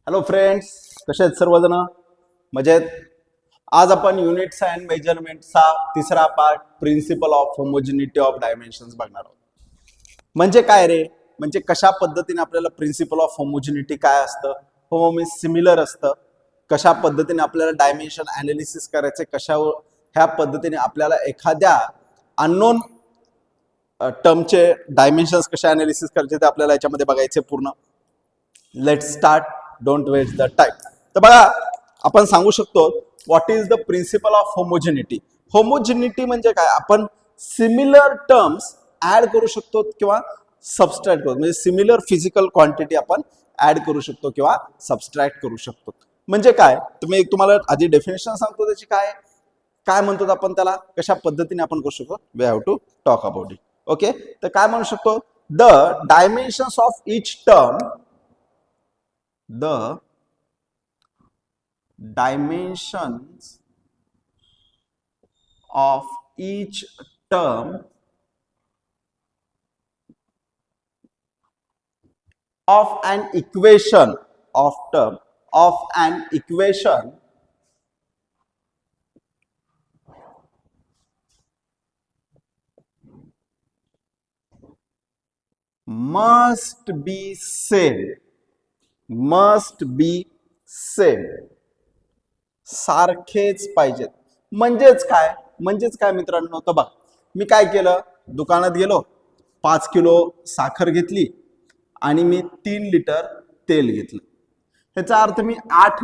Hello friends, कसे आहेत सर्वजण? मजेत. आज आपण युनिट्स अँड मेजरमेंटचा तिसरा part principle of homogeneity of dimensions बघणार आहोत. म्हणजे काय रे? म्हणजे कशा पद्धतीने आपल्याला प्रिन्सिपल ऑफ होमोजिनिटी काय असतं, होमो मीन्स सिमिलर असतं, कशा पद्धतीने आपल्याला डायमेन्शन अनालिसिस करायचे, ह्या पद्धतीने आपल्याला एखाद्या अननोन टर्मचे डायमेन्शन्स कशा अनालिसिस करायचे ते आपल्याला याच्यामध्ये बघायचे पूर्ण. Let's start, don't waste the time. तर बघा, आपण सांगू शकतो what is the principle of homogeneity. Homogeneity म्हणजे काय? आपण सिमिलर टर्म्स ऍड करू शकतो किंवा सबस्ट्रॅक्ट करू, म्हणजे सिमिलर फिजिकल क्वांटिटी आपण ऍड करू शकतो किंवा सबस्ट्रॅक्ट करू शकतो. म्हणजे काय? तुम्हाला आधी डेफिनेशन सांगतो त्याची. काय काय म्हणतो आपण त्याला, कशा पद्धतीने आपण करू शकतो. We have to talk about it. Okay, तर काय म्हणू शकतो? The dimensions of each term, the dimensions of each term of an equation must be same, सारखेच पाहिजेत. म्हणजेच काय मित्रांनो? तर बघ, मी काय केलं, दुकानात गेलो, 5 किलो साखर घेतली आणि मी 3 लिटर तेल घेतलं. ह्याचा अर्थ मी 8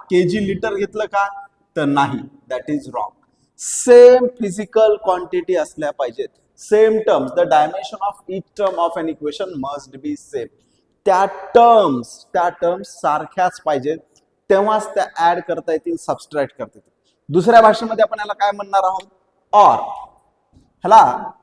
केजी लिटर घेतलं का? तर नाही, that is wrong. Same physical quantity असल्या पाहिजेत, same terms. The dimension of each term of an equation must be same. त्या टर्म्स सारख्याच पाहिजेत, तेव्हाच त्या ऍड करता येतील, सबस्ट्रॅक्ट करता येतील. दुसऱ्या भाषेमध्ये आपण याला काय म्हणणार आहोत? ऑर. ह्याला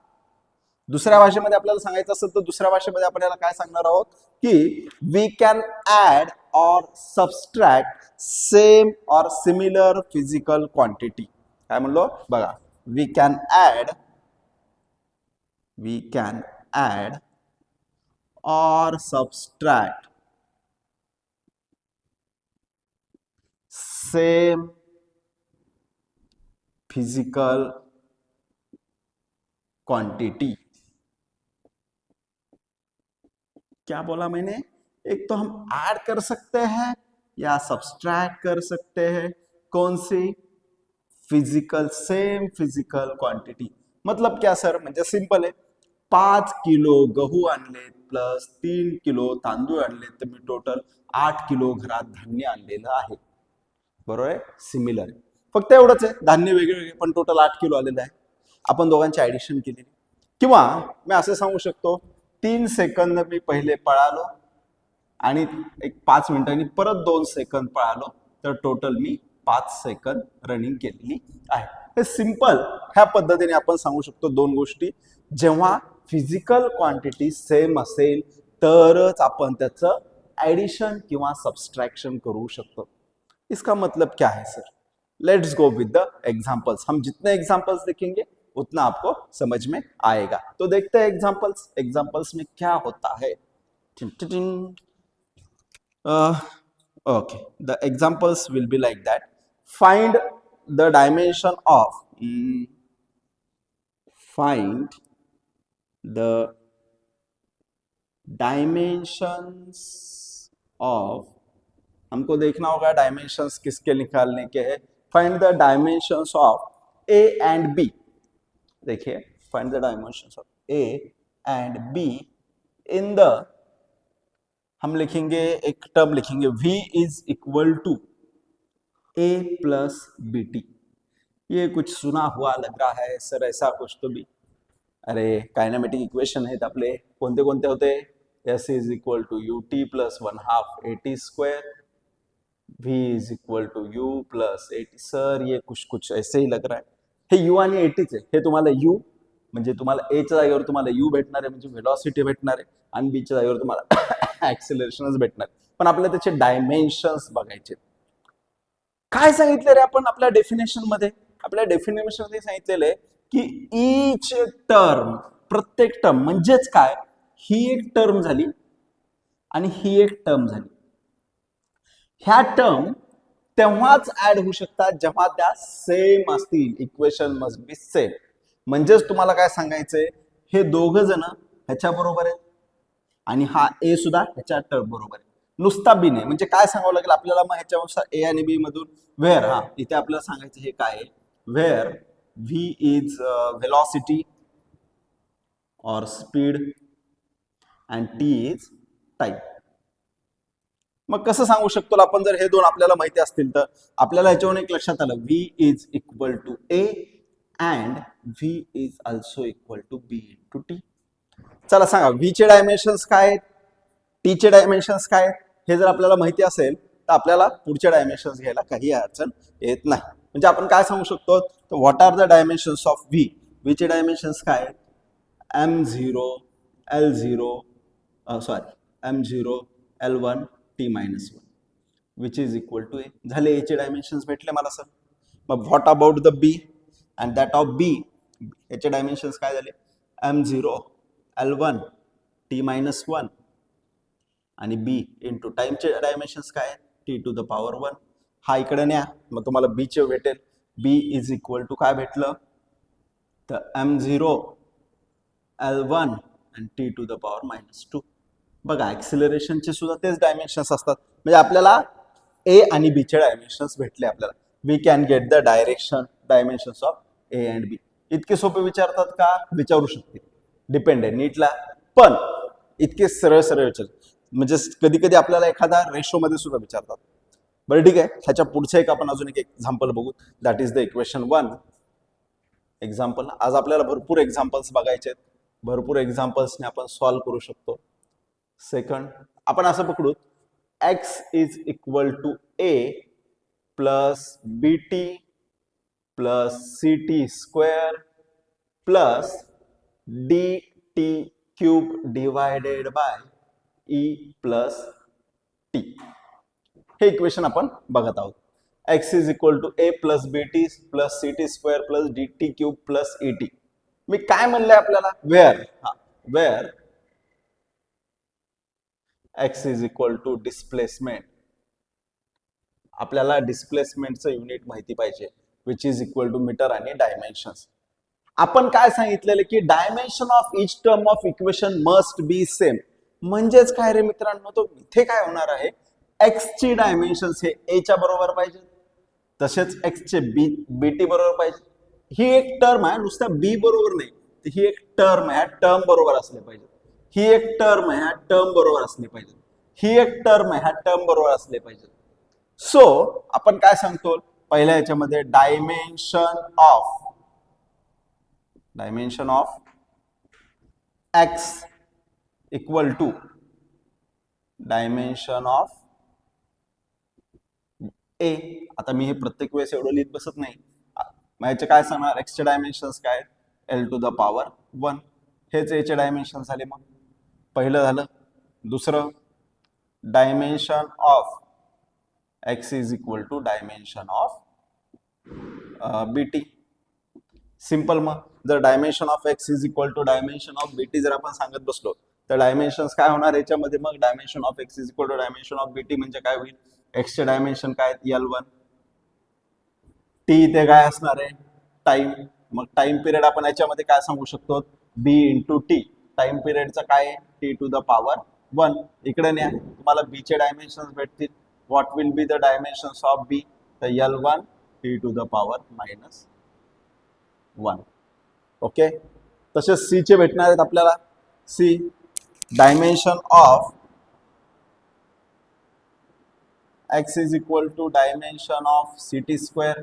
दुसऱ्या भाषेमध्ये आपल्याला सांगायचं असेल तर दुसऱ्या भाषेमध्ये आपण याला काय सांगणार आहोत की we can add or subtract same or similar physical quantity. काय म्हणलो बघा, we can add or subtract same physical quantity. क्या बोला मैंने? एक तो हम ऐड कर सकते हैं या सब्सट्रैक्ट कर सकते हैं. कौन सी? Same physical quantity. मतलब क्या सर? म्हणजे सिंपल आहे. 5 किलो गहू आणले प्लस 3 किलो तांदूळ आणले, तर मी टोटल 8 किलो घरात धान्य आणलेलं आहे. बरोबर आहे, सिमिलर आहे. फक्त एवढंच आहे, धान्य वेगळे पण टोटल 8 किलो आलेलं आहे. आपण दोघांची ऍडिशन केली. किंवा मी असं सांगू शकतो, 3 सेकंद मी पहिले पळालो आणि एक 5 मिनिटांनी परत 2 सेकंद पळालो, तर टोटल मी 5 सेकंद रनिंग केलेली आहे. हे सिंपल, ह्या पद्धतीने आपण सांगू शकतो दोन गोष्टी. जेव्हा फिजिकल क्वांटिटी सेम असेल तरच आपण त्याचं ऍडिशन किंवा सबस्ट्रैक्शन करू शकतो. इसका मतलब क्या है sir? Let's go with the examples. हम जितने एग्जांपल्स देखेंगे उतना आपको समझ में आएगा. तो देखते हैं एग्जांपल्स में क्या होता है. Okay, the examples will be like that. Find the dimension of find the dimensions of, हमको देखना होगा डायमेंशंस किसके निकालने के हैं. Find the dimensions of A and B. देखिए, find the dimensions of A and B in the, हम लिखेंगे एक टर्म लिखेंगे, v is equal to A plus B T. ये कुछ सुना हुआ लग रहा है सर, ऐसा कुछ तो भी. अरे, कायनेमेटिक इक्वेशन आहेत आपले, कोणते कोणते होते? S is equal to U T plus 1/2 A T square, v is equal to U plus A T. Sir ये कुछ ऐसे ही लग रहा है. हे यू आणि ए टीच आहे. हे तुम्हाला यू म्हणजे तुम्हाला ए च्या जागेवर तुम्हाला यू भेटणार आहे, म्हणजे व्हेलॉसिटी भेटणार आहे, आणि बी च्या जागेवर तुम्हाला ऍक्सिलरेशनच भेटणार. पण आपल्याला त्याचे डायमेन्शन्स बघायचे. काय सांगितलं रे आपण आपल्या डेफिनेशन मध्ये? आपल्या डेफिनेशन मध्ये सांगितलेलं आहे की ईच टर्म, प्रत्येक टर्म म्हणजेच काय, ही एक टर्म झाली आणि ही एक टर्म झाली. ह्या टर्म तेव्हाच ऍड होऊ शकतात जेव्हा त्या सेम असतील. Equation must be same. म्हणजेच तुम्हाला काय सांगायचंय, हे दोघ जण ह्याच्या बरोबर आहेत आणि हा ए सुद्धा ह्याच्या टर्म बरोबर आहे. नुसता बी नाही, म्हणजे काय सांगावं लागेल आपल्याला मग ह्याच्यानुसार ए आणि बी मधून व्हेअर, हा इथे आपल्याला सांगायचं हे काय आहे, व्हेअर व्ही इज व्हेलॉसिटी और speed and T is time. मग कसं सांगू शकतो आपण, जर हे दोन आपल्याला माहिती असतील तर आपल्याला ह्याच्यावरून एक लक्षात आलं, V is equal to A and V is also equal to B into T. चला सांगा, व्ही चे डायमेन्शन्स काय आहेत, टी चे डायमेन्शन्स काय आहेत, हे जर आपल्याला माहिती असेल तर आपल्याला पुढचे डायमेन्शन्स घ्यायला काही अडचण येत नाही. म्हणजे आपण काय सांगू शकतो, what are the dimensions of V. V चे डायमेन्शन्स काय आहेत, m0 l0 sorry m0 l1 t-1 which is equal to A. झाले ए चे डायमेन्शन्स भेटले मला सर. मग what about the B and that of B, याचे डायमेन्शन्स काय झाले, m0 l1 t-1 आणि बी इंटू टाइमचे डायमेन्शन्स काय, टी टू द पॉवर 1. हा इकडे न्या, मग तुम्हाला बी चे भेटेल, बी इज इक्वल टू काय भेटलं, तर m0 l1 आणि टी टू द पॉवर -2. बघा ऍक्सिलरेशनचे सुद्धा तेच डायमेन्शन्स असतात. म्हणजे आपल्याला ए आणि बी चे डायमेन्शन्स भेटले. आपल्याला we can get the dimensions of A and B. इतके सोपे विचारतात का, विचारू शकते, डिपेंड आहे नीटला, पण इतके सरळ सरळ विचारतात. म्हणजे कधी कधी आपल्याला एखादा रेशो मध्ये सुद्धा विचारतात. बरं ठीक आहे, ह्याच्या पुढचं एक आपण अजून एक एक्झाम्पल बघू, that is the equation 1 example. आज आपल्याला भरपूर एक्झाम्पल्स बघायचे आहेत, भरपूर एक्झाम्पल्सने आपण सॉल्व्ह करू शकतो. सेकंड आपण असं पकडू, x is equal to A plus B T plus C T square plus D T cube divided by E plus T. हे इक्वेशन आपण बघत आहोत. x is equal to A plus B T plus C T square plus D T cube plus E T. मी काय म्हणलंय आपल्याला, where, हा where x is equal to displacement. आपल्याला डिस्प्लेसमेंटचं युनिट माहिती पाहिजे, which is equal to metre आणि डायमेन्शन्स. आपण काय सांगितलेलं की dimension of each term of equation must be same. म्हणजेच काय रे मित्रांनो, तो इथे काय होणार आहे, x ची डायमेन्शन्स हे a च्या बरोबर पाहिजे, तसेच x चे बी टी बरोबर पाहिजे. ही एक टर्म आहे, नुसत्या बी बरोबर नाही, ही एक टर्म आहे, टर्म बरोबर असले पाहिजे. ही एक टर्म आहे, टर्म बरोबर असले पाहिजे. ही एक टर्म आहे, टर्म बरोबर असले पाहिजे. सो आपण काय सांगतो, पहिल्या याच्यामध्ये dimension of x equal to dimension of A. आता मी हे प्रत्येक वेळेस एवढं लिहित बसत नाही, याचे काय सांगणार, x चे डायमेन्शन्स काय, l टू द पॉवर 1. हेच a चे डायमेन्शन झाले. मग पहिलं झालं. दुसरं, dimension of x is equal to dimension of B T. Simple. मग जर dimension of x is equal to dimension of B T जर आपण सांगत बसलो तर डायमेन्शन्स काय होणार याच्यामध्ये, मग dimension of x is equal to dimension of B T म्हणजे काय होईल, x चे डायमेन्शन काय l1, टी इथे काय असणार आहे, टाइम. मग टाइम पिरियड आपण याच्यामध्ये काय सांगू शकतो, b इंटू टी. टाइम पिरियडचं काय आहे, टी टू द पॉवर 1. इकडे न्या, तुम्हाला b चे डायमेन्शन्स भेटतील. What will be the dimensions of b, तर l1 T to the power -1. Okay. तसेच c चे भेटणार आहेत आपल्याला. c dimension of x is equal to dimension of C T square.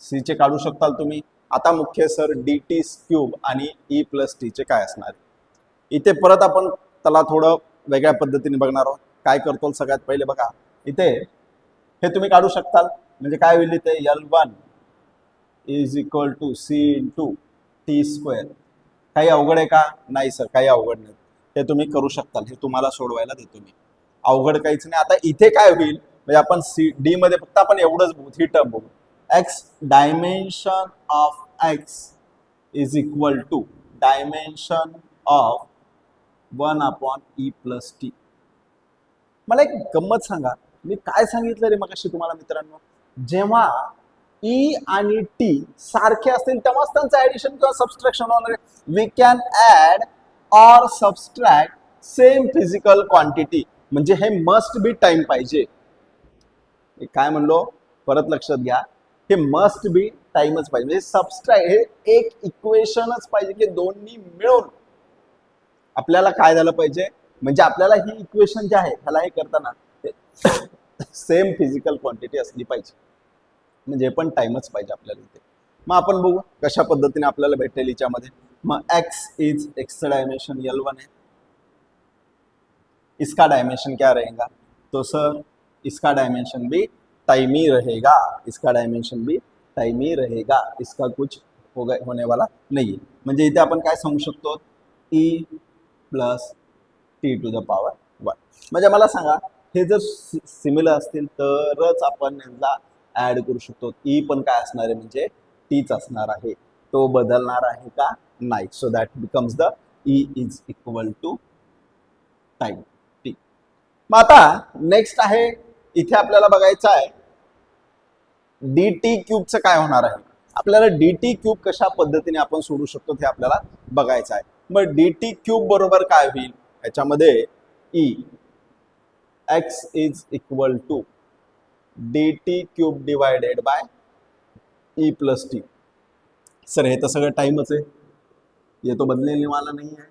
C चे काढू शकताल तुम्ही. आता मुख्य सर डी टी क्यूब आणि ई प्लस टी चे काय असणार. इथे परत आपण त्याला थोडं वेगळ्या पद्धतीने बघणार आहोत. काय करतो सगळ्यात पहिले बघा, इथे हे तुम्ही काढू शकताल. म्हणजे काय होईल इथे, L1 is equal to C into T square. काही अवघड आहे का, नाही सर काही अवघड नाही, हे तुम्ही करू शकताल. हे तुम्हाला सोडवायला देतो मी, अवघड काहीच नाही. आता इथे काय होईल, म्हणजे आपण सी डी मध्ये फक्त आपण एवढंच बघू, ही टर्म बघू. x dimension of x is equal to dimension of 1/e plus T. मला एक गंमत सांगा, मी काय सांगितलं रे मगाशी तुम्हाला मित्रांनो, जेव्हा ई आणि टी सारखे असतील तेव्हाच त्यांचं ऍडिशन किंवा सबस्ट्रॅक्शन होणार आहे. We can add or subtract same physical quantity, म्हणजे हे मस्ट बी टाइम पाहिजे. काय म्हणलो परत लक्षात घ्या, हे मस्ट बी टाइमच पाहिजे, म्हणजे सबस्ट्रॅक्ट हे एक इक्वेशनच पाहिजे की दोन्ही मिळून आपल्याला काय झालं पाहिजे, म्हणजे आपल्याला ही इक्वेशन जे आहे ह्याला हे करताना सेम फिजिकल क्वांटिटी असली पाहिजे, म्हणजे पण टाइमच पाहिजे आपल्याला इथे. मग आपण बघू कशा पद्धतीने आपल्याला भेटेल याच्यामध्ये. मग एक्स इज एक्सचा डायमेंशन L1 है, इसका डायमेंशन क्या रहेगा, तो सर इसका डायमेंशन भी टाइम ही रहेगा, इसका डायमेंशन भी टाइम ही रहेगा, इसका कुछ होने वाला नाही. म्हणजे इथे आपण काय सांगू शकतो, E plus T to the power 1. म्हणजे मला सांगा हे जर सिमिलर असतील तरच आपण यांना ऍड करू शकतो. ई पण काय असणार आहे, म्हणजे टीच असणार आहे, तो बदलणार आहे का नाही. So that becomes the E is equal to time T. मग आता नेक्स्ट आहे, इथे आपल्याला बघायचं आहे डी टी क्यूबचं काय होणार आहे. आपल्याला डी टी क्यूब कशा पद्धतीने आपण सोडू शकतो हे आपल्याला बघायचं आहे. मग डी टी क्यूब बरोबर काय होईल, याच्यामध्ये E X is equal to D T cube divided by E plus T. Sir हे तो सगळं टाइमच है, ये तो बदलने वाला नहीं है,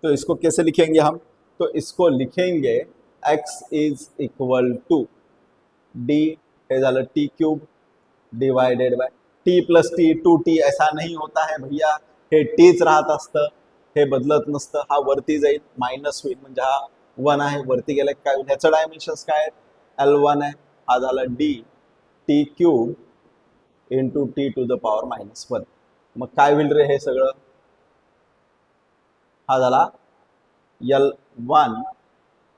तो इसको कैसे लिखेंगे हम, तो इसको लिखेंगे X is equal to D हे झालं T cube divided by T plus T, 2t. ऐसा नहीं होता है भैया, हे टीच राहत असतं, हे बदलत नसतं. हा वरती जाईल मायनस होईल, म्हणजे हा 1 आहे, वरती गेला काय होईल, ह्याचं डायमेन्शन्स काय आहेत, L1 आहे, हा झाला D T cube into T to the power -1. मग काय होईल रे हे सगळं, हा झाला L1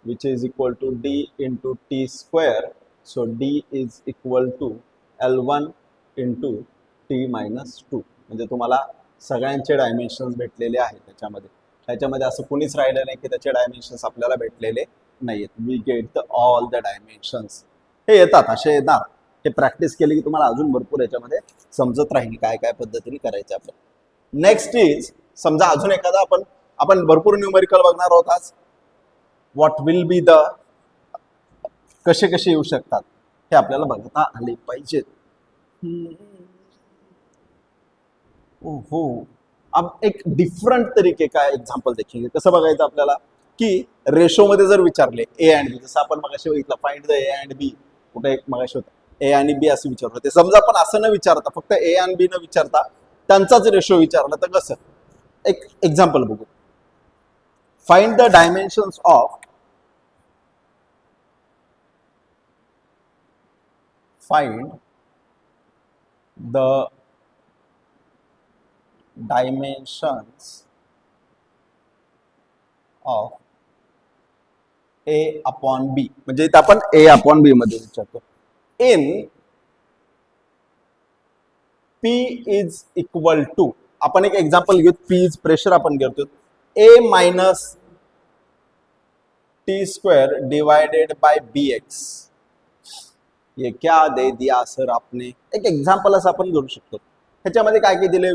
which is equal to D into T square. So D is equal to L1 into T -2. म्हणजे तुम्हाला सगळ्यांचे डायमेन्शन्स भेटलेले आहेत त्याच्यामध्ये. त्याच्यामध्ये असं कुणीच राहिलं नाही की त्याचे डायमेन्शन्स आपल्याला भेटलेले नाहीत. We get the all the dimensions. हे येतात, असे येणार. हे प्रॅक्टिस केली की तुम्हाला अजून भरपूर याच्यामध्ये समजत राहील काय काय पद्धतीने करायचं आपलं. नेक्स्ट इज, समजा अजून एखादा आपण भरपूर न्यूमेरिकल बघणार आहोत आज. व्हॉट विल बी द, कसे कसे येऊ शकतात हे आपल्याला बघता आले पाहिजेत. ओहो, अब एक डिफरंट तरीके का एग्जाम्पल देखेंगे. कसं बघायचं आपल्याला की रेशो मध्ये जर विचारले ए अँड बी, जसं आपण मगाशी बघितलं फाइंड द ए अँड बी, कुठे एक मगाशी होतं ए आणि बी असं विचारलं होते. समजा आपण असं न विचारता फक्त ए आणि बी न विचारता त्यांचाच रेशो विचारला तर कसं, एक एक्झाम्पल बघू. Find the dimensions of find the dimensions of a upon b. म्हणजे इथे आपण a upon b मध्ये विचारतो. in p is equal to, आपण एक एक्झाम्पल घेऊ, p इज प्रेशर आपण घेतो, a minus T square divided by bx. ये क्या दे दिया सर आपने. एक एक्झाम्पल असं आपण करू शकतो. ह्याच्यामध्ये काय काय दिले,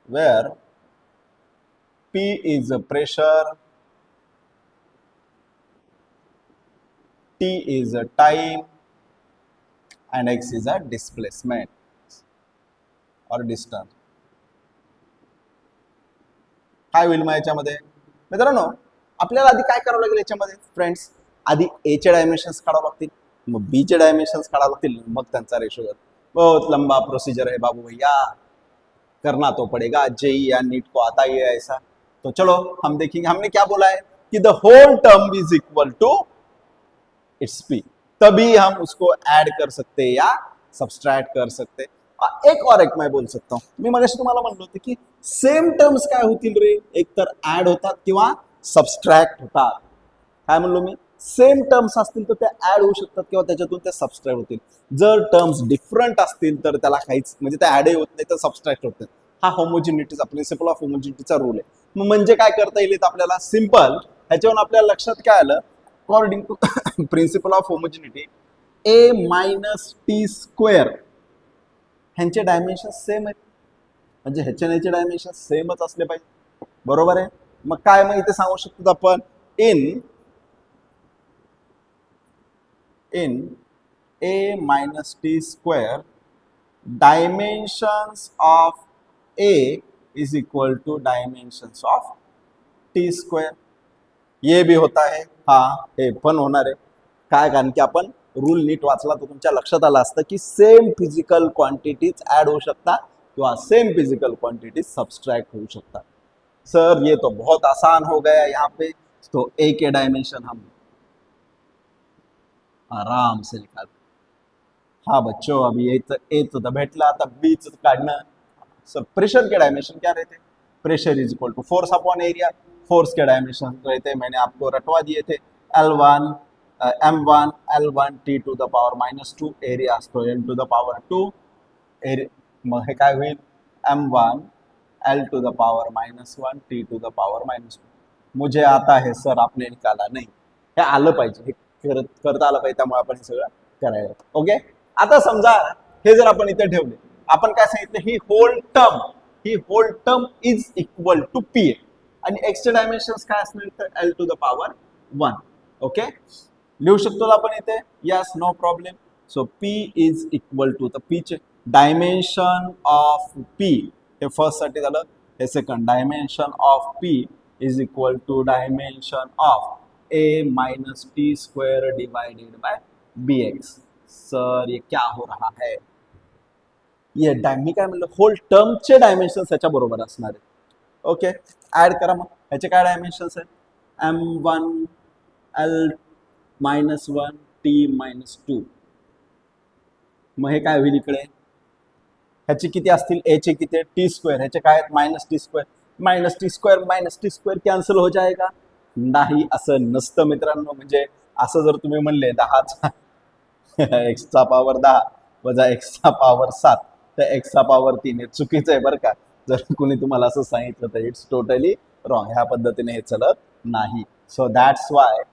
where P is a pressure, T is a time and X is a displacement और डिस्टन्स. काय होईल मग याच्यामध्ये मित्रांनो, आपल्याला आधी काय करावं लागेल याच्यामध्ये फ्रेंड्स, आधी ए चे डायमेन्शन्स काढावं लागतील, मग बी चे डायमेन्शन्स काढावं लागतील, मग त्यांचा रेशो. बहुत लंबा प्रोसीजर है बाबू भैया, करना तो पड़ेगा. जेई या नीट को आता ही है ऐसा. तो चलो हम देखेंगे. हमने क्या बोला है कि the whole term is equal to its P, तभी हम उसको ऐड कर सकते हैं या सब्सट्रैक्ट कर सकते. एक और एक मैं बोल सकता हूँ, मी मगाशी तुम्हाला म्हणलो होते की सेम टर्म्स काय होतील रे, एक तर ऍड होतात किंवा सबस्ट्रॅक्ट होतात. काय म्हणलो मी, सेम टर्म्स असतील तर ते ऍड होऊ शकतात किंवा त्याच्यातून ते सबस्ट्रॅक्ट होतील. जर टर्म्स डिफरंट असतील तर त्याला काहीच, म्हणजे ते ऍडही होत नाही तर सबस्ट्रॅक्ट होत नाही. हा होमोजिनिटीचा प्रिन्सिपल ऑफ होमोजिनिटीचा रूल आहे. म्हणजे काय करता येईल आपल्याला, सिंपल. ह्याच्यावरून आपल्याला लक्षात काय आलं, according to principle of homogeneity A minus T square ह्यांचे डायमेन्शन सेम आहेत, म्हणजे ह्याचे ह्याचे डायमेन्शन सेमच असले पाहिजे, बरोबर आहे. मग काय मग इथे सांगू शकतो आपण in A minus T square dimensions of A is equal to dimensions of T square. ये भी होता है, हाँ हे पण होणार आहे. काय, कारण की आपण रूल नीट वाचला तर तुमच्या लक्षात आलं असतं की सेम फिजिकल क्वांटिटीज ऍड होऊ शकतात किंवा सेम फिजिकल क्वांटिटीज सब्सट्रैक्ट हो सकता. सर ये तो बहुत आसान हो गया यहाँ पे, तो ए के डायमेंशन हम आराम से निकाल. हाँ बच्चों, अभी ए तो भेटला, आता बी च काढणं. सर प्रेशर के डायमेंशन क्या रहते? Pressure is equal to force upon area. Force के डायमेंशन रहते मैंने आपको रटवा दिए थे, L1 M1 L1 T to the power -2, area असतो N टू द पावर 2. मग हे काय होईल? M1 L to the power -1 T to the power -2. मुझे आता है सर, आपने निकाला नाही. हे आलं पाहिजे, हे करता आलं पाहिजे, त्यामुळे आपण हे सगळं करायला. ओके, आता समजा हे जर आपण इथे ठेवले, आपण काय सांगितलं, ही whole term is equal to P आणि एक्सचे डायमेन्शन्स काय असणार तर L to the power 1. Okay, लिहू शकतो आपण इथे, yes no problem. So P is equal to, तर पी चे डायमेन्शन ऑफ पी हे फर्स्ट साठी झालं, हे second dimension of P is equal to dimension of A minus T square divided by B X. Sir ये क्या हो रहा है? ये मी काय म्हणलं, होल टर्मचे डायमेन्शन ह्याच्या बरोबर असणार आहे. ओके, ऍड करा मग, ह्याचे काय डायमेन्शन्स आहेत? M1 L -1 T -2. मग हे काय होईल इकडे? ह्याचे किती असतील? ए चे किती? T square. ह्याचे काय आहेत? -t square. -t square cancel हो जाएगा. नाही, असं नसतं मित्रांनो. म्हणजे असं जर तुम्ही म्हणले 10चा एक्सचा पॉवर 10 वजा एक्सचा पॉवर 7 तर एक्सचा पॉवर 3, हे चुकीचं आहे बरं का. जर कुणी तुम्हाला असं सांगितलं तर इट्स टोटली रॉंग. ह्या पद्धतीने हे चलत नाही. सो दॅट्स वाय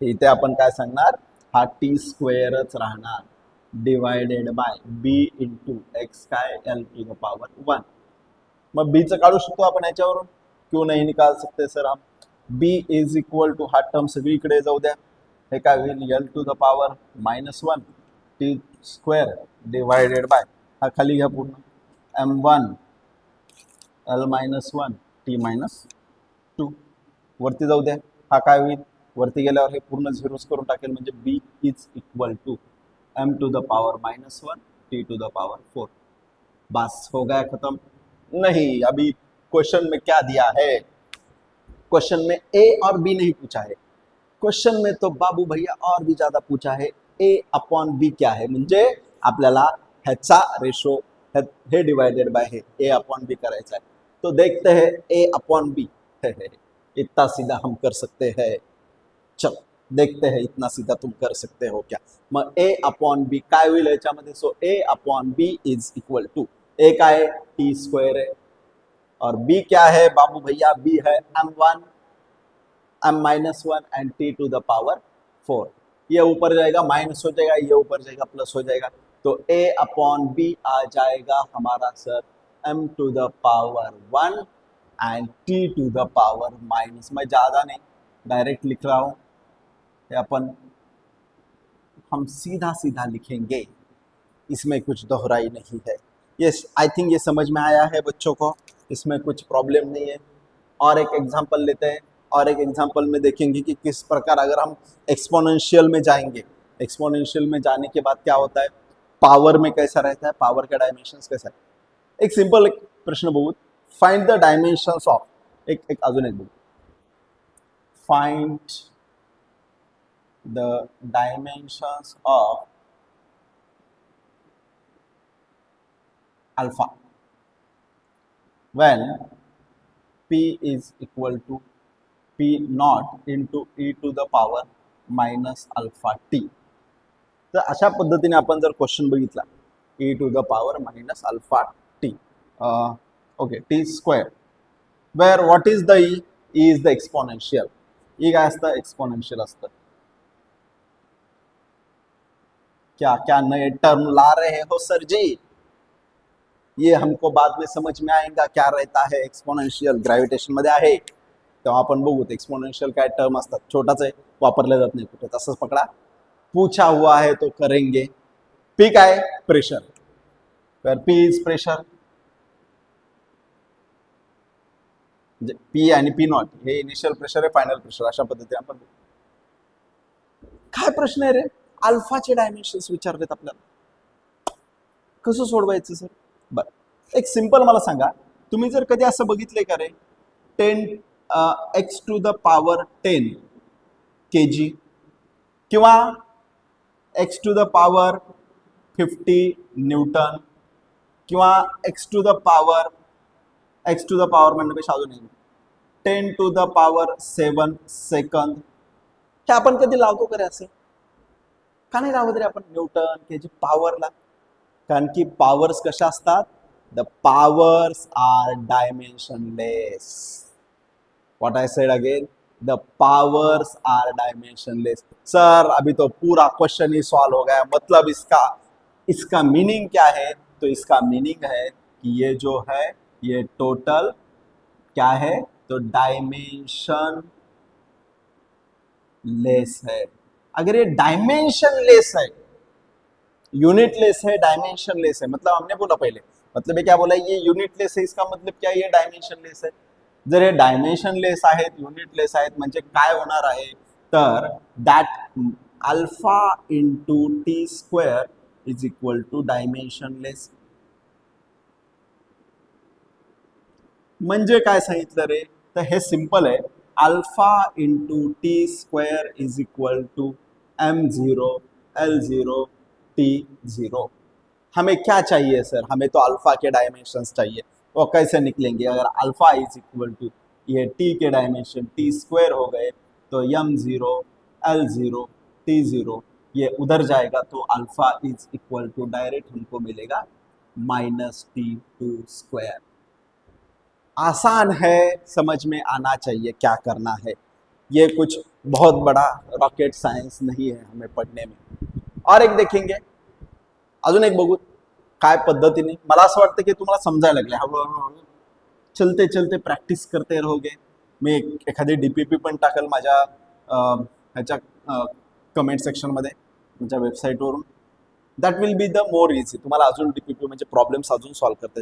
इथे आपण काय सांगणार, हा टी स्क्वेअरच राहणार divided by B into X काय L टू द पावर 1. मग बीचं काढू शकतो आपण याच्यावरून, क्यों नहीं निकाल सकते सर हम? बी इज इक्वल टू, हा टर्म सगळीकडे जाऊ द्या, हे काय होईल L to the power -1 T square divided by, हा खाली घ्या पूर्ण, M1 L -1 T -2. वरती जाऊ द्या, हा काय होईल? वरती गेल्यावर हे पूर्ण झिरोज करून टाकेल, म्हणजे B is equal to M to the power -1 T to the power 4. बस हो गया खत्म. नहीं, अभी क्वेश्चन में क्या दिया है? क्वेश्चन में ए और बी नहीं पूछा है, क्वेश्चन में तो बाबू भैया और भी ज्यादा पूछा है, ए अपॉन बी क्या है. म्हणजे आपल्याला ह्याचा रेशो हे डिवाइडेड बाय हे ए अपॉन बी करायचा है. तो देखते हैं ए अपॉन बी. इतना सीधा हम कर सकते हैं? चलो देखते हैं, इतना सीधा तुम कर सकते हो क्या? मग ए अपॉन बी काय होईल याच्यामध्ये? So A upon B is equal to, A काय है? टी स्क्वायर है, और बी क्या है बाबू भैया? बी है M1 M -1 and T to the power 4. ये ऊपर जाएगा माइनस हो जाएगा, ये ऊपर जाएगा प्लस हो जाएगा, तो A अपॉन बी आ जाएगा हमारा sir M to the power 1 and T to the power minus. मैं ज़्यादा नहीं डायरेक्ट लिख रहा हूँ, अपन हम सीधा सीधा लिखेंगे, इसमें कुछ दोहराई नहीं है. यस, आई थिंक ये समझ में आया है बच्चों को, इसमें कुछ प्रॉब्लम नहीं है. और एक एग्जांपल लेते हैं, और एक एग्जांपल में देखेंगे कि किस प्रकार अगर हम एक्सपोनेंशियल में जाएंगे, एक्सपोनेंशियल में जाने के बाद क्या होता है, पावर में कैसा रहता है, पावर का डायमेंशंस कैसा है. एक सिंपल एक प्रश्न बघू, फाइंड द डायमेंशंस ऑफ, एक अजून एक बघू, find the dimensions of alpha when p is equal to p naught into e to the power minus alpha t. तर अशा पद्धतीने आपण जर क्वेश्चन बघितला, e to the power minus alpha t, okay, t square, where what is the e? E is the exponential. e काय असतं? Exponential असतं. क्या क्या नए टर्म ला रहे हो सर जी? ये हमको बाद में समझ में आएगा क्या रहता है एक्सपोनेन्शियल. ग्रॅव्हिटेशन मध्ये आहे तेव्हा आपण बघू. एक्सपोनेन्शियल काय टर्म असतात, छोटाच आहे, वापरले जात नाही कुठे, तसंच पकडा. पूछा हुआ है तो करेंगे. पी काय? प्रेशर. तर पी इज प्रेशर. म्हणजे पी आणि पी नॉट हे इनिशियल प्रेशर आहे, फायनल प्रेशर, अशा पद्धतीने आपण. काय प्रश्न आहे रे? अल्फाचे डायमेन्शन्स विचारलेत आपल्याला, कसं सोडवायचं सर? बरं, एक सिंपल मला सांगा, तुम्ही जर कधी असं बघितलंय का रे, 10 x⁻10 kg किंवा x⁻50 न्यूटन किंवा x⁻म्हणण्यापेक्षा अजून 10⁻7 सेकंद, हे आपण कधी लावतो करे असं? का नाही लावत रे आपण न्यूटन केजी पॉवरला? कारण की पॉवर्स कशा असतात? The powers are dimensionless. What I said again, the powers are dimensionless. Sir अभी तो पूरा क्वेश्चन ही सॉल्व हो गया. मतलब इसका मीनिंग क्या है? तो इसका मीनिंग है कि ये जो है ये टोटल क्या है? तो डायमेंशन लेस है. अगर ये डायमेंशन लेस है, यूनिट लेस है, डायमेंशन लेस है, मतलब हमने बोला पहले, मतलब ये क्या बोला, ये यूनिट लेस है, इसका मतलब क्या, ये डायमेंशन लेस है. जर हे डायमेंशन लेस आहेत, युनिट लेस आहेत, म्हणजे काय होणार आहे? तर that alpha into T square is equal to dimensionless. म्हणजे काय सांगितलं रे? तर हे सिंपल आहे. Alpha into T square is equal to m0 L0 T0. हमें क्या चाहिए सर? हमें तो अल्फा के डायमेंशंस चाहिए. वो कैसे निकलेंगे? अगर अल्फा इज इक्वल टू ये टी के डायमेंशन टी स्क्वायर हो गए तो m0 L0 T0 ये उधर जाएगा, तो alpha is equal to direct हमको मिलेगा -T2². आसान है, समझ में आना चाहिए क्या करना है. ये कुछ बहुत बड़ा रॉकेट सायन्स नहीं है हमें पढ़ने में. और एक देखेंगे, अजून एक बघू काय पद्धतीने. मला असं वाटतं की तुम्हाला समजायला लागले हळूहळू. चलते चलते प्रॅक्टिस करते रहोगे. मी एखादी डीपीपी पण टाकेल माझ्या ह्याच्या कमेंट सेक्शनमध्ये, माझ्या वेबसाईटवरून. That will be the more easy. तुम्हाला अजून डीपीपी म्हणजे प्रॉब्लेम्स अजून सॉल्व्ह करते.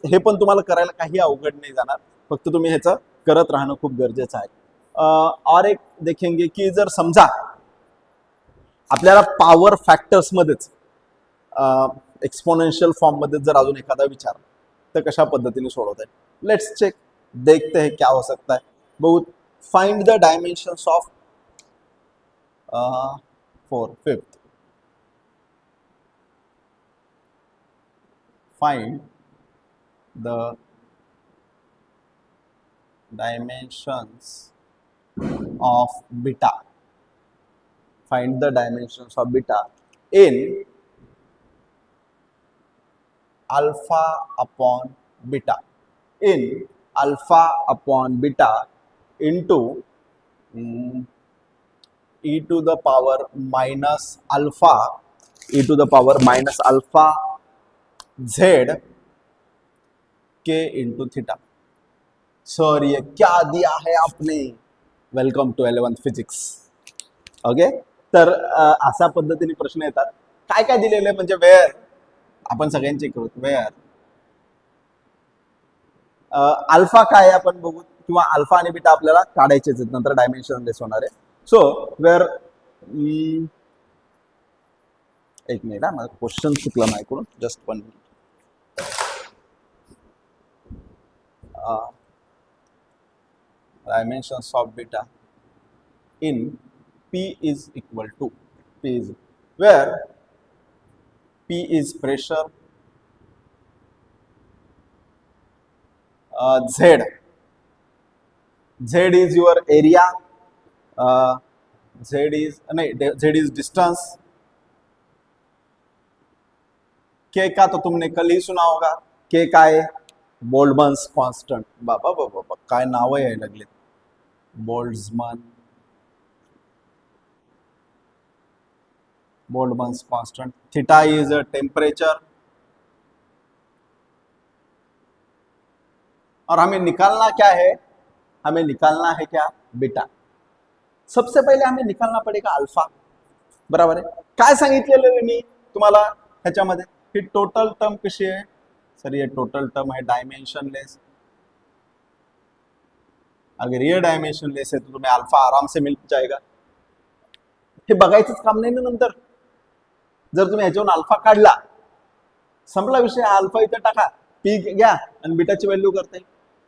हे पण तुम्हाला करायला काही अवघड नाही जाणार. फक्त तुम्ही ह्याचं करत राहणं खूप गरजेचं आहे. और एक देखेंगे की जर समजा आपल्याला पॉवर फॅक्टर्समध्येच एक्सपोनेन्शियल फॉर्ममध्ये जर अजून एखादा विचार, तर कशा पद्धतीने सोडवत आहे? लेट्स चेक, देखते हैं क्या हो सकता है. बहुत find the dimensions of 4/5. Find the dimensions of beta. Find the dimensions of beta in alpha upon beta. In alpha upon beta into e to the power minus alpha, e to the power minus alpha z k into theta. Sir ये क्या दिया है आपने? Welcome to 11th physics. Okay, तर अशा पद्धतीने प्रश्न येतात. काय काय दिलेलं आहे म्हणजे वेअर, आपण सगळ्यांचे करू. वेअर अल्फा काय आपण बघू, किंवा अल्फा आणि बीटा आपल्याला काढायचेच आहेत, नंतर डायमेन्शन लेस होणार आहे. सो वेअर, एक मिनिट हा, माझा क्वेश्चन चुकला माझ्याकडून, just 1 minute. dimensions of beta in P is equal to, P is where P is pressure, Z is your area, Z is distance. K का तो तुमने कल ही सुना होगा. K का है बोल्ट्जमन कॉन्स्टंट. बाबा बाबा काय नाव यायला लागले, Boltzmann. Boltzmann constant, theta is a temperature, और हमें निकालना क्या है, हमें निकालना है क्या, बीटा। सबसे पहिले हमें निकालना पडेगा अल्फा, बरोबर आहे। काय सांगितलेलं आहे मी तुम्हाला ह्याच्यामध्ये, ही टोटल टर्म कशी आहे सर, ये टोटल टर्म है डायमेंशनलेस। अगर ये डायमेंशनलेस है तो तुम्हें अल्फा आराम से मिल जाएगा। हे बघायचंच काम नाही ना नंतर, जर तुम्ही ह्याच्यावरून अल्फा काढला, संपला विषय, अल्फा इथं टाका, पी घ्या आणि बीटाची व्हॅल्यू करते।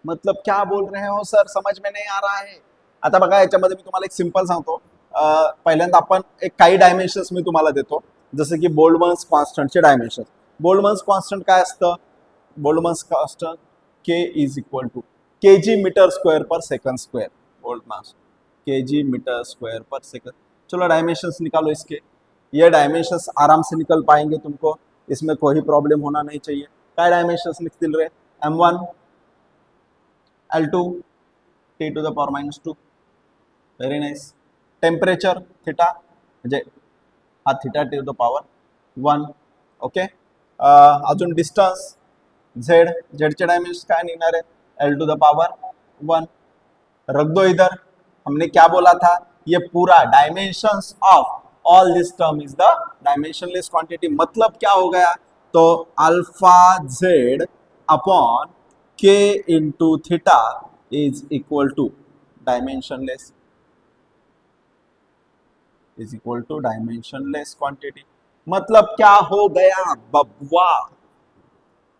मतलब क्या बोल रहे हो सर, समझ में नहीं आ रहा है। आता बघा याच्यामध्ये मी तुम्हाला एक सिंपल सांगतो, पहिल्यांदा आपण एक काही डायमेन्शन्स मी तुम्हाला देतो, जसं की बोल्ट्जमॅन कॉन्स्टंटचे डायमेन्शन। बोल्ट्जमॅन कॉन्स्टंट काय असतं, Boltzmann constant K is equal to kg metre square per second square, Boltzmann kg metre square per second. चलो डायमेंशंस निकालो इसके, ये डायमेंशंस आराम से निकल पाएंगे तुमको, इसमें कोई प्रॉब्लम होना नहीं चाहिए। क्या डायमेंशंस निकल रहे, m1 L2 t to the power -2, very nice. Temperature theta म्हणजे हा theta t to the power 1, okay. अजून डिस्टन्स z, चे डायमेंशन क्या निकलना है, L टू द पावर 1। रख दो इधर, हमने क्या बोला था, ये पूरा dimensions of all this term is the dimensionless quantity. मतलब क्या हो गया, तो alpha z upon k into theta is equal to dimensionless, is equal to dimensionless quantity. मतलब क्या हो गया बबुआ,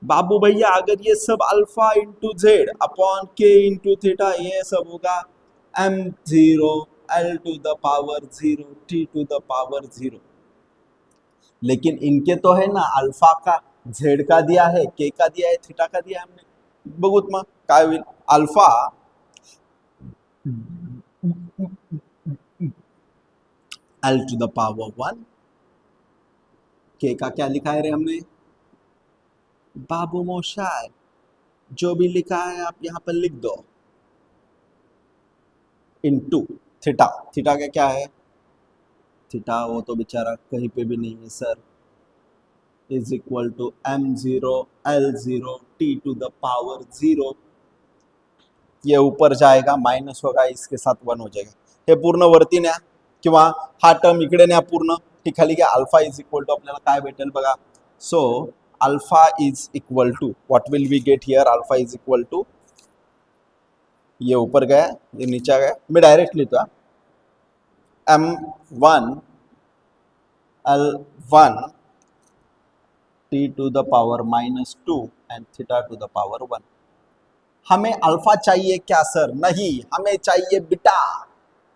बाबू भैया, अगर ये सब alpha into Z upon K into theta, ये सब होगा m0 L to the power 0 t to the power 0। लेकिन इनके तो है ना, अल्फा का जेड का दिया है, के का दिया है, थीटा का दिया है हमने। बघूत मग काय होईल, alpha L to the power 1, K का क्या लिखा है रे हमने, बाबू मोशाय, जो भी लिखा है आप यहाँ पर लिख दो, इनटू थीटा, थीटा का क्या है, थीटा वो तो बेचारा कहीं पे भी नहीं है sir, is equal to m0 L0 t to the power 0। ये ऊपर जाएगा, माइनस होगा, इसके साथ 1 हो जाएगा। हे पूर्ण वरती न्या किंवा हा टर्म इकडे न्या पूर्ण, ही खाली घ्या। अल्फा इज इक्वल टू आपल्याला काय भेटेल बघा, so alpha is equal to, what will we get here, alpha is equal to, ये ऊपर गया, ये नीचे गया, मैं डायरेक्ट लेता m1 L1 t to the power -2 and theta to the power 1। हमें अल्फा चाहिए क्या सर, नहीं, हमें चाहिए बीटा।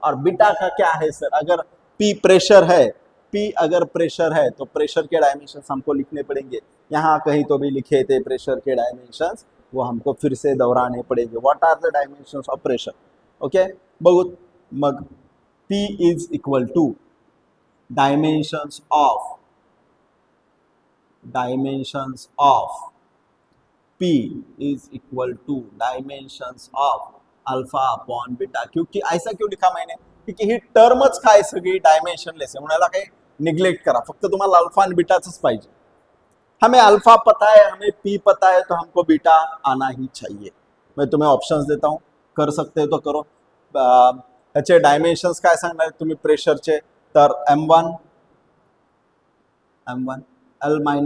और बीटा का क्या है सर, अगर P प्रेशर है, P अगर प्रेशर है तो प्रेशर के डायमेंशंस हमको लिखने पड़ेंगे। यहाँ कहीं तो भी लिखे थे प्रेशर के डायमेंशंस, वो हमको फिर से दोहराने पड़ेंगे। What are the dimensions of pressure, okay. बघूत मग P is equal to dimensions of P is equal to dimensions of alpha upon beta. क्योंकि ऐसा क्यों लिखा मैंने, क्योंकि ही टर्मच काय सगळी डायमेंशनलेस आहे, म्हणाला काही निग्लेक्ट करा, फक्त तुम्हाला अल्फा आणि बीटाच पाहिजे। हमें अल्फा पता है, हमें P पता है, तो हमको बीटा आना ही चाहिए। मैं तुम्हें ऑप्शंस देता हूँ, कर सकते हो तो करो। ह्याचे डायमेंशन्स काय सांगणार तुम्ही प्रेशरचे, तर m1 L-1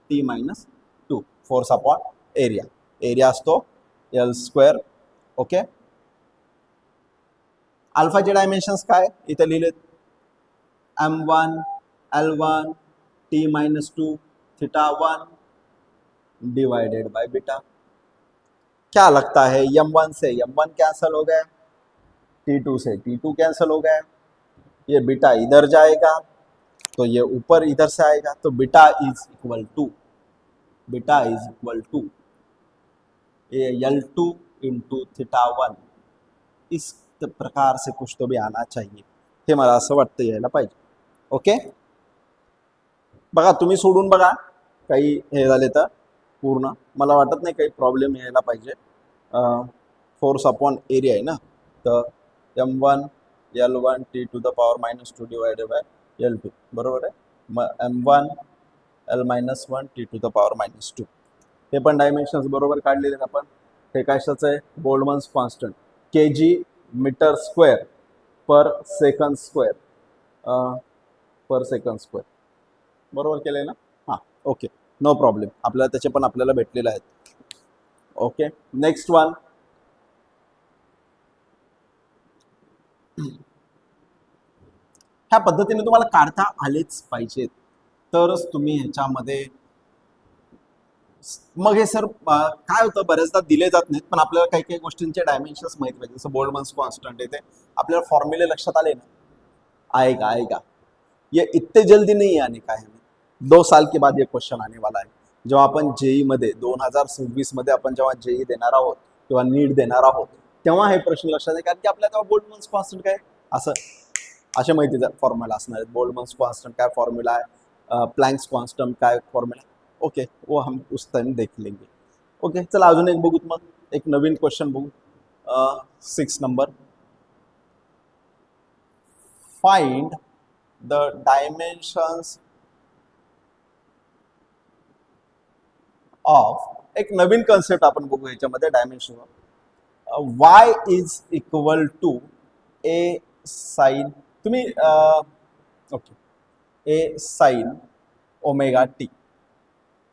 T-2 force upon area, area असतो L², ओके। अल्फाचे डायमेन्शन्स काय इथे लिहिले, m1 L1 T-2 theta 1 divided by beta. क्या लगता है, m1 से m1 कैंसिल हो गया, T2 से T2 कैंसिल हो गया, ये बीटा इधर जाएगा तो ये ऊपर इधर से आएगा, तो बीटा इज इक्वल टू ये L2 इंटू थीटा 1। इस प्रकार से कुछ तो भी आना चाहिए, हे मला असं वाटतं यायला पाहिजे, ओके। बघा तुम्ही सोडून बघा, काही हे झाले तर पूर्ण, मला वाटत नाही काही प्रॉब्लेम यायला पाहिजे। फोर्स अपॉन एरिया आहे ना, तर m1 L1 t to the power -2 divided by L2 बरोबर आहे. मग M1 L-1 T⁻². हे पण डायमेन्शन्स बरोबर काढलेले आहेत आपण. हे कशाचं आहे? Boltzmann constant kg metre square per second square बरोबर केलंय ना? हां, ओके, नो प्रॉब्लेम. आपल्याला त्याचे पण आपल्याला भेटलेले आहेत. Okay, next one. ह्या पद्धतीने तुम्हाला काढता आलेच पाहिजेत, तरच तुम्ही ह्याच्यामध्ये. मग हे सर काय होतं, बऱ्याचदा दिले जात नाहीत, पण आपल्याला काही काही गोष्टींचे डायमेन्शन्स माहित पाहिजे. जसं बोल्टझमॅन कॉन्स्टंट येते, आपल्याला फॉर्म्युले लक्षात आले ना? आएगा ये इतने जल्दी नहीं आने का है. 2 साल के बाद ये क्वेश्चन आने वाला है. जेव्हा आपण जेई मध्ये 2026 मध्ये आपण जेव्हा जेई देणार आहोत किंवा नीट देणार आहोत, तेव्हा हे प्रश्न लक्षात आहे. कारण की आपल्याला तेव्हा बोल्टझमॅन कॉन्स्टंट काय असं अशा माहितीचा फॉर्म्युला असणार आहे. बोल्टझमॅन कॉन्स्टंट काय फॉर्म्युला आहे, प्लँक्स कॉन्स्टंट काय फॉर्म्युला. ओके, वो हम उस टाइम देख लेंगे. ओके, चला अजून एक बघूत. मग एक नवीन क्वेश्चन बघू. 6 number. Find the dimensions of. एक नवीन कन्सेप्ट आपण बघू याच्यामध्ये. Dimension of y is equal to a sine. तुम्ही okay, a sine omega T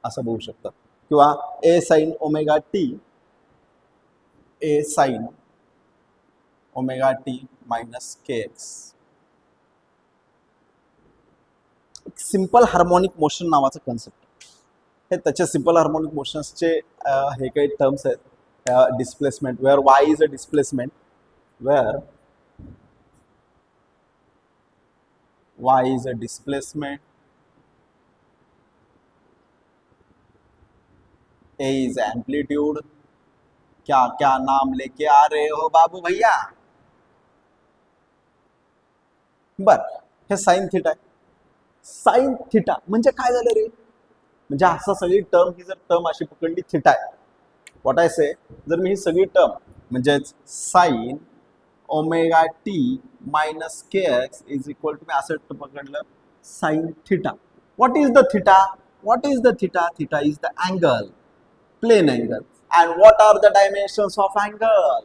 असं बघू शकता, किंवा a sine omega T, a sine omega T minus kx. Simple harmonic motion नावाचं कन्सेप्ट. हे त्याच्या सिंपल हार्मोनिक मोशन्सचे हे काही टर्म्स आहेत. Displacement where Y is a displacement, where Y is a displacement, A is amplitude. क्या क्या नाम लेके आ रहे हो बाबू भैया. बर, हे साइन थीटा आहे. साइन थीटा म्हणजे काय झालं रे? म्हणजे असं सगळी टर्म, ही जर टर्म अशी पकडली थीटा आहे, व्हॉट आय से, जर मी ही सगळी टर्म म्हणजेच sine omega T minus K X is equal to, मी असं पकडलं sine theta. What is the theta? What is the theta? Theta is the angle, plane angle. And what are the dimensions of angle?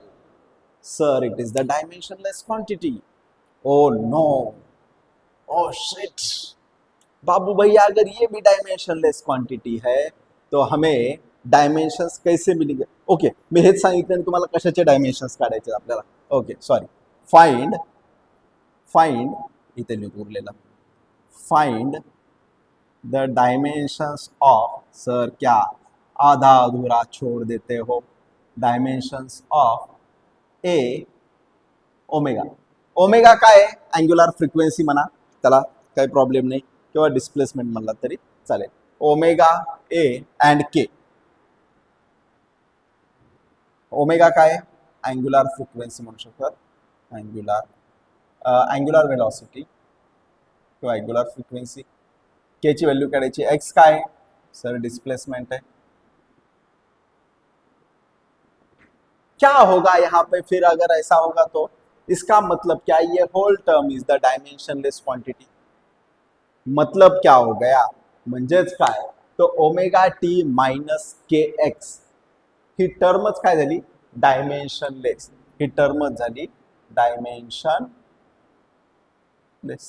Sir, it is the dimensionless quantity. Oh no, oh shit बाबू भैया, अगर ये भी dimensionless quantity है तो हमें dimensions कैसे मिलेंगे? ओके, मी हेच सांगितलं तुम्हाला कशाचे डायमेन्शन्स काढायचे आपल्याला. Okay, sorry. फाइंड इथे लिहून find the dimensions of. Sir क्या आधा अधूरा छोड़ देते हो? Dimensions of A omega. Omega काय आहे? अँग्युलर फ्रिक्वेन्सी म्हणा त्याला, काही प्रॉब्लेम नाही, किंवा डिस्प्लेसमेंट म्हणला तरी चालेल. Omega A and K. Omega काय? अँग्युलर फ्रिक्वेन्सी म्हणू शकतात. अँग्युलर वेलॉसिटी किंवा अँग्युलर फ्रिक्वेन्सी. के ची व्हॅल्यू काढायची. एक्स काय? सर डिस्प्लेसमेंट है. क्या होगा यहाँ पे फिर अगर ऐसा होगा तो? इसका मतलब क्या? ये whole term is the dimensionless quantity. मतलब क्या हो गया? म्हणजेच काय? तो omega T minus K X ही टर्मच काय झाली? डायमेन्शनलेस. ही टर्मच झाली डायमेन्शनलेस.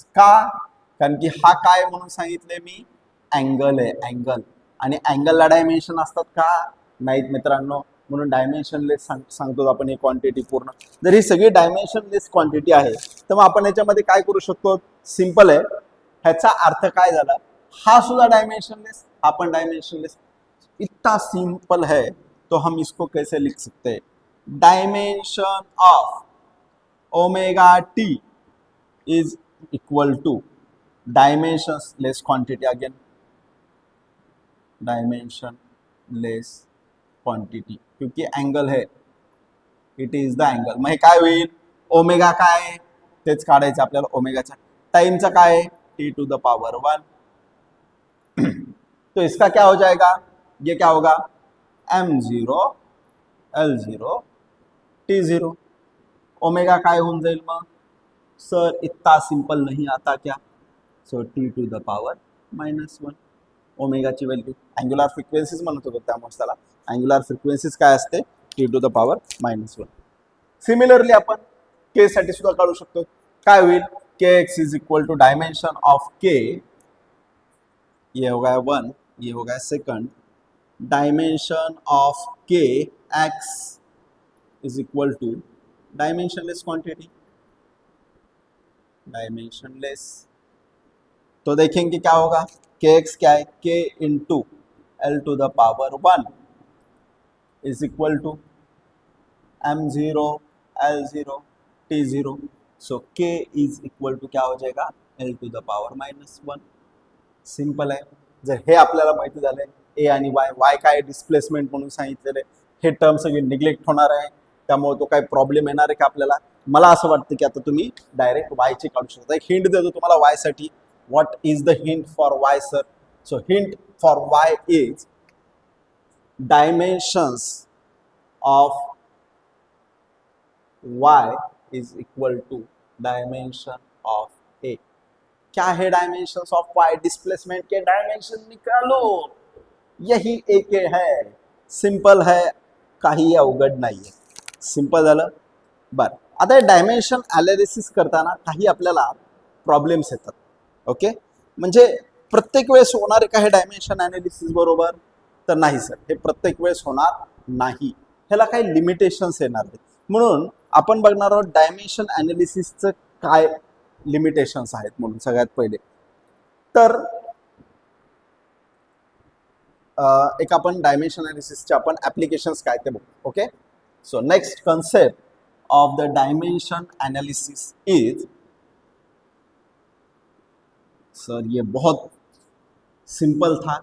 का? कारण की हा काय म्हणून सांगितले मी? अँगल आहे, अँगल. आणि अँगलला डायमेन्शन असतात का? नाहीत मित्रांनो. म्हणून डायमेन्शनलेस सांगतो आपण ही क्वांटिटी पूर्ण. जर ही सगळी डायमेन्शनलेस क्वांटिटी आहे, तर मग आपण याच्यामध्ये काय करू शकतो? सिंपल आहे. ह्याचा अर्थ काय झाला? हा सुद्धा डायमेंशनलेस, हा पण डायमेंशनलेस. इतना सिंपल है तो हम इसको कैसे लिख सकते हैं? Dimension of omega T is equal to dimensionless quantity. Again dimensionless quantity, क्योंकि एंगल है, इट इज द एंगल. मग हे काय होईल? ओमेगा काय? तेच काढायचं आपल्याला. ओमेगाचा टाइमचा काय? T⁻1. तो इसका क्या हो जाएगा? ये क्या होगा? M0 L0 T0. ओमेगा काय होऊन जाईल मग? सर इतना सिंपल नहीं आता क्या? So T to the power -1 ओमेगाची व्हॅल्यू अँग्युलर फ्रिक्वेन्सीज म्हणत होतो त्यामुळे त्याला अँग्युलर फ्रिक्वेन्सीज काय असते T to the power -1. Similarly आपण के साठी सुद्धा काढू शकतो. काय होईल K X is equal to dimension of K, ये हो गया 1, ये हो गया second, dimension of K X is equal to dimensionless quantity, dimensionless. तो देखेंगे क्या होगा के एक्स क्या है के into L to the power 1 is equal to m0 l0 t0. So k is equal to क्या हो जाएगा l to the power -1. Simple आहे. जर हे आपल्याला माहिती झालंय ए आणि वाय काय डिस्प्लेसमेंट म्हणून सांगितलेलं आहे, हे टर्म सगळे निग्लेक्ट होणार आहे, त्यामुळे तो काही प्रॉब्लेम येणार आहे का आपल्याला. मला असं वाटतं की आता तुम्ही डायरेक्ट वायचे काढू शकता. एक हिंट देतो तुम्हाला वाय साठी. What is the hint for Y sir? So hint for Y is dimensions of y is equal to dimension of a. क्या है dimensions of y? Displacement K dimension निकालो, यही a के है. सिंपल है, काही अवघड नाहीये. सिंपल झालं. बरं, आता हे डायमेन्शन ॲनालिसिस करताना काही आपल्याला प्रॉब्लेम्स येतात. ओके, म्हणजे प्रत्येक वेळेस होणार आहे का हे डायमेन्शन ॲनालिसिस बरोबर? तर नाही सर, हे प्रत्येक वेळेस होणार नाही. ह्याला काही लिमिटेशन्स येणार आहेत. म्हणून आपण बघणार आहोत डायमेन्शन ॲनालिसिसचं काय लिमिटेशन्स आहेत म्हणून. सगळ्यात पहिले तर एक आपण डायमेन्शन ॲनालिसिसचे आपण ॲप्लिकेशन्स काय ते बघू. Okay, so next concept of the dimension analysis is, sir ये बहुत सिंपल था,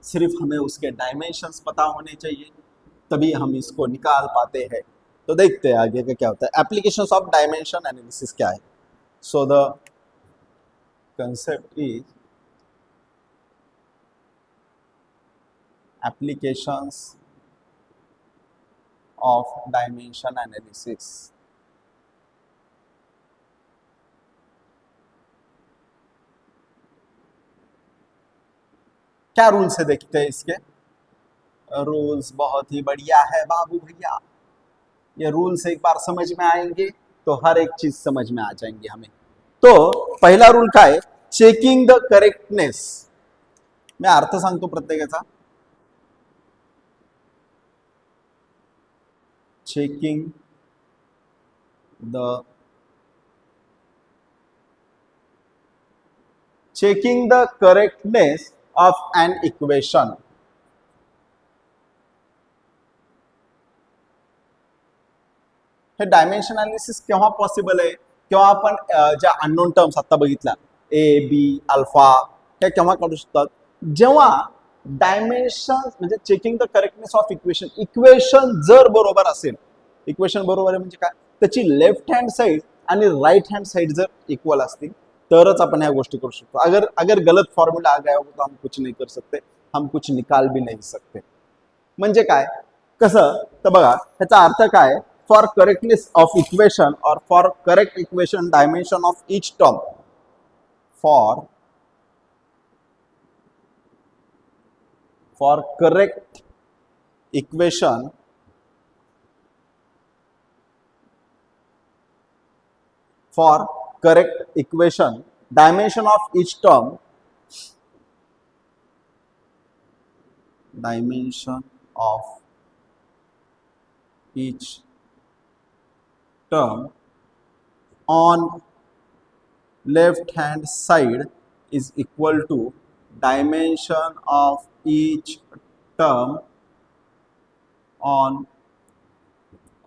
सिर्फ हमें उसके डायमेंशंस पता होने चाहिए तभी हम इसको निकाल पाते हैं. तो देखते हैं आगे का क्या होता है. एप्लीकेशंस ऑफ डायमेंशन एनालिसिस क्या है? So the concept is applications of dimension analysis. क्या रूल्स है देखते हैं इसके. रूल्स बहुत ही बढ़िया है बाबू भैया. ये रूल्स एक बार समझ में आएंगे तो हर एक चीज समझ में आ जाएंगी हमें. तो पहिला रूल काय, चेकिंग द करेक्टनेस. मैं अर्थ सांगतो प्रत्येकाचा. Checking the correctness of an equation. हे डायमेन्शन ॲनालिसिस केव्हा पॉसिबल आहे? केव्हा आपण ज्या अननोन टर्म्स आता बघितल्या ए बी अल्फा, हे केव्हा काढू शकतात? जेव्हा डायमेन्शन म्हणजे checking the correctness of equation, equation जर बरोबर असेल, इक्वेशन बरोबर आहे म्हणजे काय, त्याची लेफ्ट हँड साइड आणि राइट हँड साइड जर इक्वल असतील तरच आपण ह्या गोष्टी करू शकतो. अगर गलत फॉर्म्युला आ गया हो तो हम कुछ नहीं कर सकते, हम कुछ निकाल भी नहीं सकते. म्हणजे काय, कसं तर बघा ह्याचा अर्थ काय, for correctness of equation or for correct equation dimension of each term, for correct equation dimension of each term, dimension of each term on left hand side is equal to dimension of each term on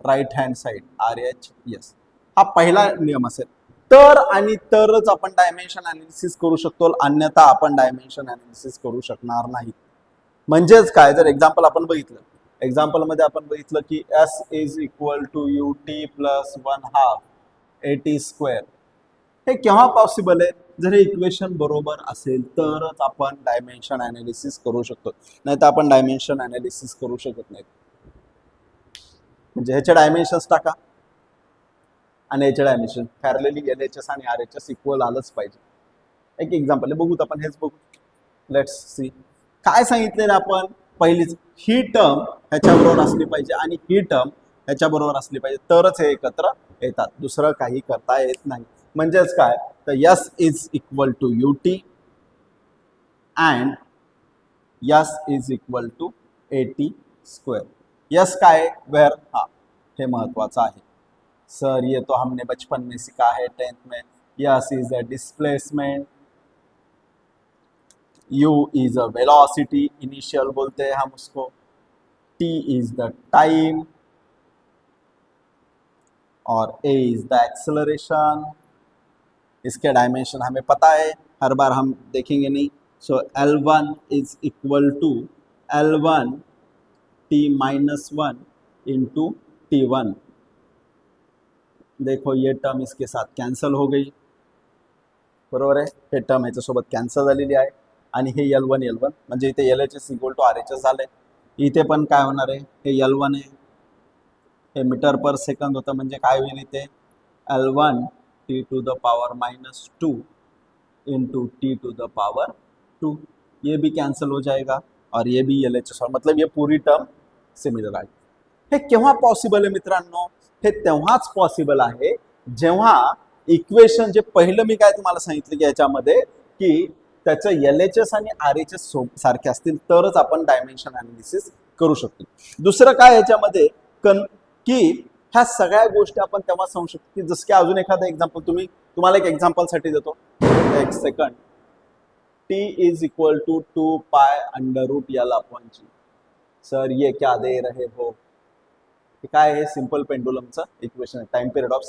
right hand side. RH yes, हा पहिला नियम असेल. तर आणि तरच आपण dimension analysis करू शकतो, अन्यथा आपण डायमेन्शन ॲनालिसिस करू शकणार नाही. म्हणजेच काय, जर एक्झाम्पल आपण बघितलं, एक्झाम्पल मध्ये आपण बघितलं की S is equal to U T plus 1/2 AT square. हे केव्हा पॉसिबल आहे, जर हे इक्वेशन बरोबर असेल तरच आपण डायमेन्शन ॲनालिसिस करू शकतो, नाही तर आपण डायमेन्शन ॲनालिसिस करू शकत नाही. म्हणजे ह्याचे डायमेन्शन्स टाका आणि ह्याचे डायमेन्शन पॅरलली LHS आणि RHS इक्वल आलंच पाहिजे. एक एक्झाम्पल आहे, बघूत आपण हेच बघू. लेट्स सी काय सांगितलेलं आपण. पहिलीच ही टर्म ह्याच्याबरोबर असली पाहिजे आणि ही टर्म ह्याच्याबरोबर असली पाहिजे, तरच हे एकत्र येतात, दुसरं काही करता येत नाही. म्हणजेच काय, तर S is equal to U T and S is equal to A T square. S काय, वेर, हा हे महत्वाचं आहे. सर ये तो हमने बचपन में सीखा है 10th में. S is a displacement, u is a velocity, initial बोलते हैं हम उसको, t इज द टाइम और a इज द एक्सेलरेशन. इसके डायमेंशन हमें पता है, हर बार हम देखेंगे नहीं. So L1 is equal to L1 t-1 into T1. देखो ये टर्म इसके साथ कॅन्सल हो गई, बरोबर आहे. हे टर्म ह्याच्यासोबत कॅन्सल झालेली आहे आणि हे L1 म्हणजे इथे LHS इक्वल टू RHS झालंय. इथे पण काय होणार आहे, हे L1 आहे, हे मीटर पर सेकंद होतं, म्हणजे काय होईल इथे L1 t⁻² इंटू t⁻². ये भी कैंसिल हो जाएगा और ये भी LHS, मतलब ये पूरी टर्म सिमिलर आहे. हे केव्हा पॉसिबल आहे मित्रांनो, हे तेव्हाच पॉसिबल आहे जेव्हा इक्वेशन जे पहिलं मी काय तुम्हाला सांगितलं की याच्यामध्ये की त्याचं LHS आणि RHS सारखे असतील तरच आपण डायमेन्शन अनालिसिस करू शकतो. दुसरं काय याच्यामध्ये की ह्या सगळ्या गोष्टी आपण तेव्हा सांगू शकतो की जसं की अजून एखादा एक्झाम्पल तुम्हाला एक एक्झाम्पल साठी देतो. एक second. t is equal to 2π√L/g. Sir ये क्या दे रहे हो, काय आहे, सिंपल पेंडुलमचं इक्वेशन आहे, टाइम पिरियड ऑफ